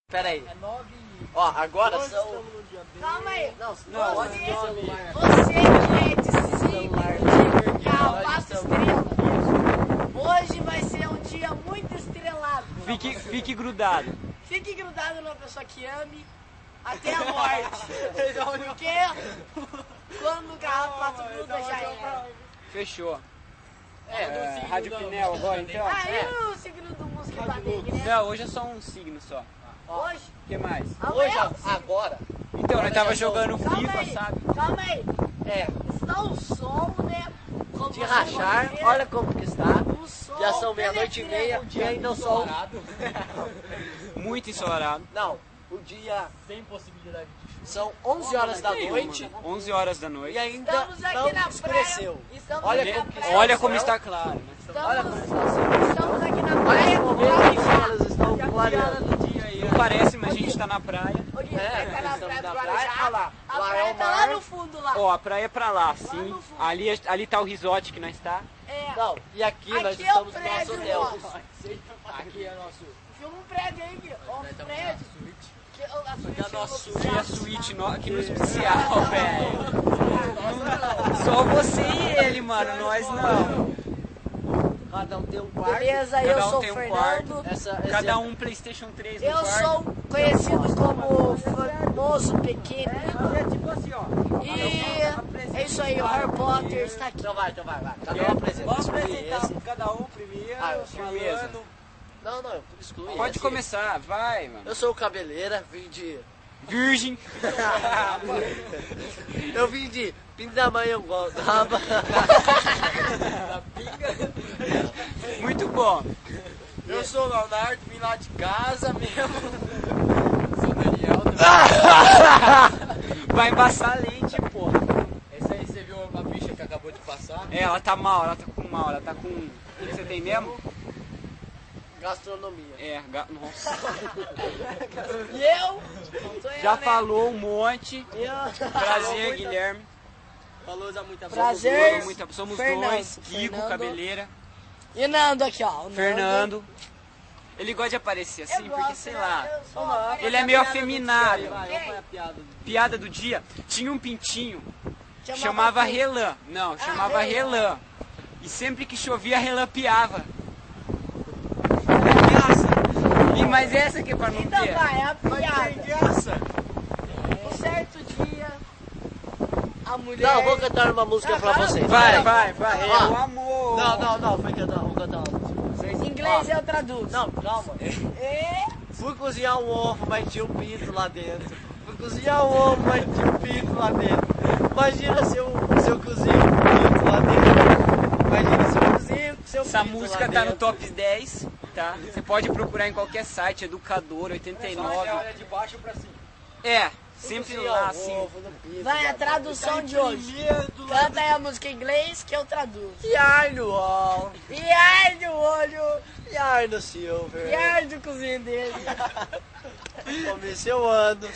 Pera aí. É 9 Ó, agora são... Calma aí. Não, Você pode celular. que é de signo de Nós Cavaco estamos- Estrela. Hoje vai ser um dia muito estrelado. Fique grudado. Fique grudado numa pessoa que ame até a morte. Porque quando o carrapato gruda já era. Fechou. Rádio Pinel agora, então? Aí o signo do músico da Big, né? Não, hoje é só um signo só. Hoje. O que mais? Hoje, Amanhã. agora, Então, nós tava jogando Calma FIFA, aí. sabe? Calma aí. é Está o sol, né? Como de você rachar, pode ver, olha como que está. o sol Já são meia-noite e meia penetrando. e ainda o sol... Muito ensolarado. Não, o dia... Sem possibilidade de chuva. São 11 horas da noite 11 horas da e noite. ainda Estamos aqui não na escureceu. praia. Estamos Olha aqui como na que praia. Olha como está claro, né? Olha como está assim. Estamos aqui na Olha praia. esse momento que elas estão clareando. Não parece, mas a gente tá na praia. Tá na estamos praia do na praia. Guarujá. Olha lá, A lá é praia o tá lá mar. no fundo lá. Ó, a praia é pra lá, sim. Ali tá o resort que nós tá. É. Não, e aqui nós Aqui é o estamos no nosso prédio hotel. nosso. Aqui é nosso... Filma um prédio aí, Gui. Ó, um prédio. Que a suíte é a nossa E a suíte aqui no especial, velho. Só você e ele, mano. Nós não. Cada um tem um quarto. Beleza, eu Cada um sou o tem um Fernando. Cada um PlayStation 3 no Eu quarto. sou conhecido como famoso pequeno. tipo assim, ó. E é isso aí, o Harry Potter está aqui. Então vai. Cada um apresenta. Vamos Exclui apresentar esse. cada um primeiro. Ah, eu firmeza. Não, eu excluí Pode esse. começar, vai, mano. Eu sou o Cabeleira, vim de... Virgem. Eu vim de Pindamonhangaba. Muito bom. Eu sou o Leonardo, vim lá de casa mesmo. Sou Daniel. Vai embaçar a lente, pô. Esse aí você viu a bicha que acabou de passar? É, ela tá mal, ela tá com mal, ela tá com... O que você tem mesmo? Gastronomia. É, nossa. E eu? Sou eu, Já né? falou um monte. Prazer, Guilherme. Falou já muita Prazer. Somos Fernando. dois, Kiko, Fernando. Cabeleira, E Nando aqui, ó. O Nando. Fernando. Ele gosta de aparecer Eu assim, porque gosto, sei né? lá. Eu sou Ele é meio afeminado. Vai, vamos a piada. Piada do dia. Tinha um pintinho, Chamava chamava quem? Relan. Não, chamava Relan. Relan. E sempre que chovia, relampeava. Mas essa que é pra não Então ter. vai, a piada. graça. Um certo dia, a mulher... Não, vou cantar uma música pra vocês. Vai. Ó. É o amor. Não, vou cantar uma música. Em inglês eu traduzo. Não, calma. É... Fui cozinhar um ovo, mas tinha um pinto lá dentro. Fui cozinhar um ovo, mas tinha um pinto lá dentro. Imagina se eu cozinho um pinto lá dentro. Imagina se eu cozinho seu Essa pinto música lá tá no dentro. top 10, tá? Você pode procurar em qualquer site, Educador 89. de baixo pra cima. É, sempre lá assim. Ovo no pinto, Vai a tradução de hoje. Canta aí a música em inglês que eu traduzo. Yar no wall, E ai do olho, yar no silver. e ai do cozinho dele. Come seu ânus,